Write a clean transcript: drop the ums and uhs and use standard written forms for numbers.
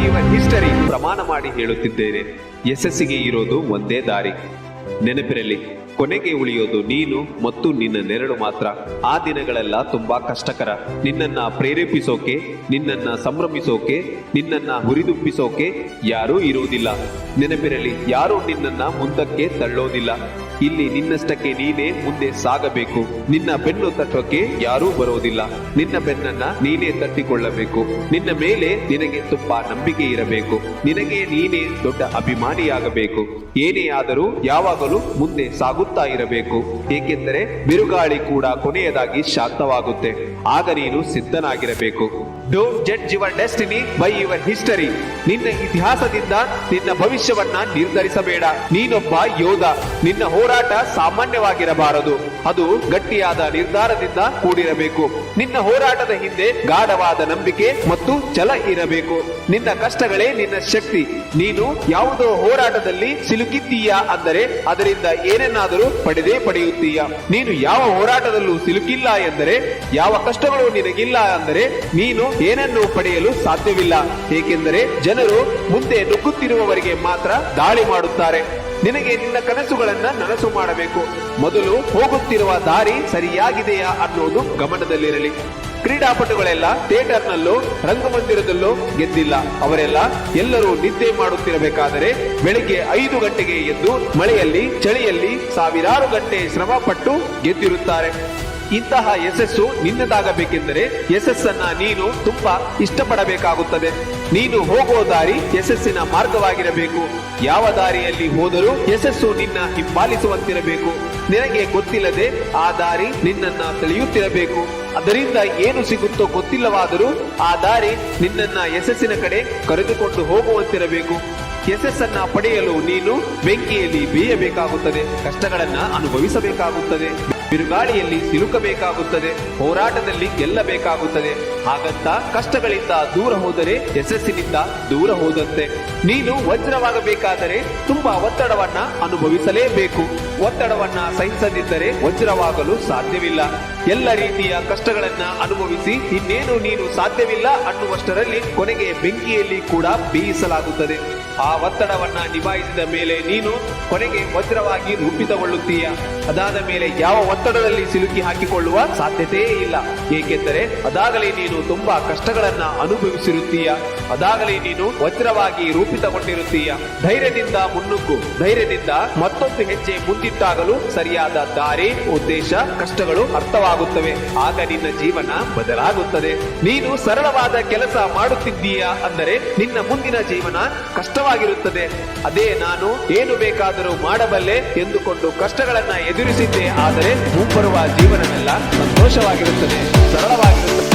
Your history ಪ್ರಮಾಣ ಮಾಡಿ ಹೇಳುತ್ತಿದ್ದೇನೆ, ಯಶಸ್ಸಿಗೆ ಇರೋದು ಒಂದೇ ದಾರಿ. ನೆನಪಿರಲಿ, ಕೊನೆಗೆ ಉಳಿಯೋದು ನೀನು ಮತ್ತು ನಿನ್ನ ನೆರಳು ಮಾತ್ರ. ಆ ದಿನಗಳೆಲ್ಲ ತುಂಬಾ ಕಷ್ಟಕರ. ನಿನ್ನನ್ನ ಪ್ರೇರೇಪಿಸೋಕೆ, ನಿನ್ನನ್ನ ಸಂಭ್ರಮಿಸೋಕೆ, ನಿನ್ನನ್ನ ಹುರಿದುಂಬಿಸೋಕೆ ಯಾರೂ ಇರುವುದಿಲ್ಲ. ನೆನಪಿರಲಿ, ಯಾರೂ ನಿನ್ನನ್ನ ಮುಂದಕ್ಕೆ ತಳ್ಳೋದಿಲ್ಲ. ಇಲ್ಲಿ ನಿನ್ನಷ್ಟಕ್ಕೆ ನೀನೇ ಮುಂದೆ ಸಾಗಬೇಕು. ನಿನ್ನ ಬೆನ್ನು ತಟ್ಟೋಕೆ ಯಾರೂ ಬರೋದಿಲ್ಲ. ನಿನ್ನ ಬೆನ್ನನ್ನ ನೀನೇ ತಟ್ಟಿಕೊಳ್ಳಬೇಕು. ನಿನ್ನ ಮೇಲೆ ನಿನಗೆ ತುಂಬಾ ನಂಬಿಕೆ ಇರಬೇಕು. ನಿನಗೆ ನೀನೇ ದೊಡ್ಡ ಅಭಿಮಾನಿಯಾಗಬೇಕು. ಏನೇ ಆದರೂ ಯಾವಾಗಲೂ ಮುಂದೆ ಸಾಗುತ್ತಾ ಇರಬೇಕು. ಏಕೆಂದರೆ ಬಿರುಗಾಳಿ ಕೂಡ ಕೊನೆಯದಾಗಿ ಶಾಂತವಾಗುತ್ತೆ. ಆಗ ನೀನು ಸಿದ್ಧನಾಗಿರಬೇಕು. Don't judge your destiny by your history. ನಿನ್ನ ಇತಿಹಾಸದಿಂದ ನಿನ್ನ ಭವಿಷ್ಯವನ್ನ ನಿರ್ಧರಿಸಬೇಡ. ನೀನೊಬ್ಬ ಯೋಧ. ನಿನ್ನ ಹೋರಾಟ ಸಾಮಾನ್ಯವಾಗಿರಬಾರದು. ಅದು ಗಟ್ಟಿಯಾದ ನಿರ್ಧಾರದಿಂದ ಕೂಡಿರಬೇಕು. ನಿನ್ನ ಹೋರಾಟದ ಹಿಂದೆ ಗಾಢವಾದ ನಂಬಿಕೆ ಮತ್ತು ಛಲ ಇರಬೇಕು. ನಿನ್ನ ಕಷ್ಟಗಳೇ ನಿನ್ನ ಶಕ್ತಿ. ನೀನು ಯಾವುದೋ ಹೋರಾಟದಲ್ಲಿ ಸಿಲುಕಿದ್ದೀಯಾ ಅಂದರೆ ಅದರಿಂದ ಏನನ್ನಾದರೂ ಪಡೆಯುತ್ತೀಯ. ನೀನು ಯಾವ ಹೋರಾಟದಲ್ಲೂ ಸಿಲುಕಿಲ್ಲ ಎಂದರೆ, ಯಾವ ಕಷ್ಟಗಳು ನಿನಗಿಲ್ಲ ಅಂದರೆ ನೀನು ಏನನ್ನು ಪಡೆಯಲು ಸಾಧ್ಯವಿಲ್ಲ. ಏಕೆಂದರೆ ಜನರು ಮುಂದೆ ನುಗ್ಗುತ್ತಿರುವವರಿಗೆ ಮಾತ್ರ ದಾಳಿ ಮಾಡುತ್ತಾರೆ. ನಿನಗೆ ನಿನ್ನ ಕನಸುಗಳನ್ನ ನನಸು ಮಾಡಬೇಕು. ಮೊದಲು ಹೋಗುತ್ತಿರುವ ದಾರಿ ಸರಿಯಾಗಿದೆಯಾ ಅನ್ನೋದು ಗಮನದಲ್ಲಿರಲಿ. ಕ್ರೀಡಾಪಟುಗಳೆಲ್ಲ ಥಿಯೇಟರ್ನಲ್ಲೋ ರಂಗಮಂದಿರದಲ್ಲೋ ಗೆದ್ದಿಲ್ಲ. ಅವರೆಲ್ಲ ಎಲ್ಲರೂ ನಿದ್ದೆ ಮಾಡುತ್ತಿರಬೇಕಾದರೆ ಬೆಳಿಗ್ಗೆ 5 ಗಂಟೆಗೆ ಎದ್ದು ಮಳೆಯಲ್ಲಿ ಚಳಿಯಲ್ಲಿ ಸಾವಿರಾರು ಗಂಟೆ ಶ್ರಮ ಪಟ್ಟು ಗೆದ್ದಿರುತ್ತಾರೆ. ಇಂತಹ ಯಶಸ್ಸು ನಿನ್ನದಾಗಬೇಕೆಂದರೆ ಯಶಸ್ಸನ್ನ ನೀನು ತುಂಬಾ ಇಷ್ಟಪಡಬೇಕಾಗುತ್ತದೆ. ನೀನು ಹೋಗೋ ದಾರಿ ಯಶಸ್ಸಿನ ಮಾರ್ಗವಾಗಿರಬೇಕು. ಯಾವ ದಾರಿಯಲ್ಲಿ ಹೋದರೂ ಯಶಸ್ಸು ನಿನ್ನ ಹಿಂಬಾಲಿಸುವಂತಿರಬೇಕು. ನಿನಗೆ ಗೊತ್ತಿಲ್ಲದೆ ಆ ದಾರಿ ನಿನ್ನನ್ನ ಸೆಳೆಯುತ್ತಿರಬೇಕು. ಅದರಿಂದ ಏನು ಸಿಗುತ್ತೋ ಗೊತ್ತಿಲ್ಲವಾದರೂ ಆ ದಾರಿ ನಿನ್ನನ್ನ ಯಶಸ್ಸಿನ ಕಡೆ ಕರೆದುಕೊಂಡು ಹೋಗುವಂತಿರಬೇಕು. ಯಶಸ್ಸನ್ನ ಪಡೆಯಲು ನೀನು ಬೆಂಕಿಯಲ್ಲಿ ಬೇಯಬೇಕಾಗುತ್ತದೆ. ಕಷ್ಟಗಳನ್ನ ಅನುಭವಿಸಬೇಕಾಗುತ್ತದೆ. ಬಿರುಗಾಳಿಯಲ್ಲಿ ಸಿಲುಕಬೇಕಾಗುತ್ತದೆ. ಹೋರಾಟದಲ್ಲಿ ಗೆಲ್ಲಬೇಕಾಗುತ್ತದೆ. ಹಾಗಂತ ಕಷ್ಟಗಳಿಂದ ದೂರ ಹೋದರೆ ಯಶಸ್ಸಿನಿಂದ ದೂರ ಹೋದಂತೆ. ನೀನು ವಜ್ರವಾಗಬೇಕಾದರೆ ತುಂಬಾ ಒತ್ತಡವನ್ನ ಅನುಭವಿಸಲೇಬೇಕು. ಒತ್ತಡವನ್ನ ಸಹಿಸದಿದ್ದರೆ ವಜ್ರವಾಗಲು ಸಾಧ್ಯವಿಲ್ಲ. ಎಲ್ಲ ರೀತಿಯ ಕಷ್ಟಗಳನ್ನ ಅನುಭವಿಸಿ ಇನ್ನೇನು ನೀನು ಸಾಧ್ಯವಿಲ್ಲ ಅನ್ನುವಷ್ಟರಲ್ಲಿ ಕೊನೆಗೆ ಬೆಂಕಿಯಲ್ಲಿ ಕೂಡ ಬೇಯಿಸಲಾಗುತ್ತದೆ. ಆ ಒತ್ತಡವನ್ನ ನಿಭಾಯಿಸಿದ ಮೇಲೆ ನೀನು ಕೊನೆಗೆ ವಜ್ರವಾಗಿ ರೂಪಿತಗೊಳ್ಳುತ್ತೀಯ. ಅದಾದ ಮೇಲೆ ಯಾವ ಒತ್ತಡದಲ್ಲಿ ಸಿಲುಕಿ ಹಾಕಿಕೊಳ್ಳುವ ಸಾಧ್ಯತೆಯೇ ಇಲ್ಲ. ಏಕೆಂದರೆ ಅದಾಗಲೇ ನೀನು ತುಂಬಾ ಕಷ್ಟಗಳನ್ನ ಅನುಭವಿಸಿರುತ್ತೀಯ. ಅದಾಗಲೇ ನೀನು ವಜ್ರವಾಗಿ ರೂಪಿತಗೊಂಡಿರುತ್ತೀಯ. ಧೈರ್ಯದಿಂದ ಮುನ್ನುಗ್ಗು. ಧೈರ್ಯದಿಂದ ಮತ್ತೊಂದು ಹೆಜ್ಜೆ ಮುಂದಿಟ್ಟಾಗಲು ಸರಿಯಾದ ದಾರಿ, ಉದ್ದೇಶ, ಕಷ್ಟಗಳು ಅರ್ಥವಾಗುತ್ತವೆ. ಆಗ ನಿನ್ನ ಜೀವನ ಬದಲಾಗುತ್ತದೆ. ನೀನು ಸರಳವಾದ ಕೆಲಸ ಮಾಡುತ್ತಿದ್ದೀಯಾ ಅಂದರೆ ನಿನ್ನ ಮುಂದಿನ ಜೀವನ ಕಷ್ಟವಾಗಿರುತ್ತದೆ. ಅದೇ ನಾನು ಏನು ಬೇಕಾದರೂ ಮಾಡಬಲ್ಲೆ ಎಂದುಕೊಂಡು ಕಷ್ಟಗಳನ್ನ ಎದುರಿಸಿದ್ದೆ ಆದರೆ ಮುಂಬರುವ ಜೀವನವೆಲ್ಲ ಸಂತೋಷವಾಗಿರುತ್ತದೆ, ಸರಳವಾಗಿರುತ್ತದೆ.